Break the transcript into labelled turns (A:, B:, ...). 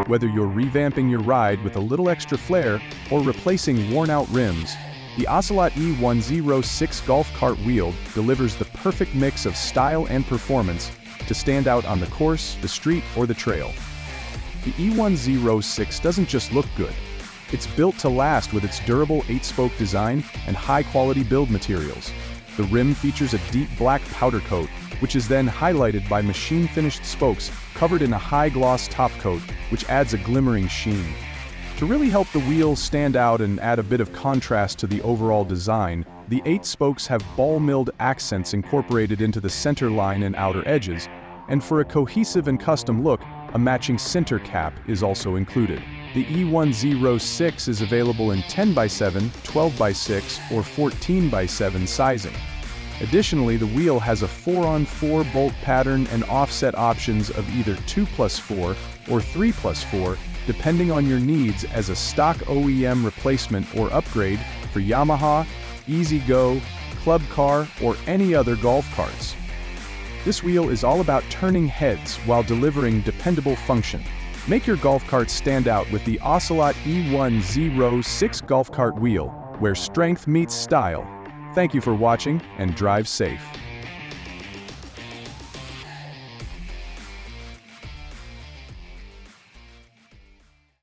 A: Whether you're revamping your ride with a little extra flair or replacing worn-out rims, the Ocelot E106 golf cart wheel delivers the perfect mix of style and performance to stand out on the course, the street, or the trail. The E106 doesn't just look good. It's built to last with its durable 8-spoke design and high-quality build materials. The rim features a deep black powder coat, which is then highlighted by machine-finished spokes covered in a high-gloss top coat, which adds a glimmering sheen. To really help the wheels stand out and add a bit of contrast to the overall design, the 8 spokes have ball-milled accents incorporated into the center line and outer edges, and for a cohesive and custom look, a matching center cap is also included. The E106 is available in 10x7, 12x6, or 14x7 sizing. Additionally, the wheel has a 4-on-4 bolt pattern and offset options of either 2+4 or 3+4, depending on your needs as a stock OEM replacement or upgrade for Yamaha, E-Z-Go, Club Car, or any other golf carts. This wheel is all about turning heads while delivering dependable function. Make your golf cart stand out with the Ocelot E106 golf cart wheel, where strength meets style. Thank you for watching, and drive safe.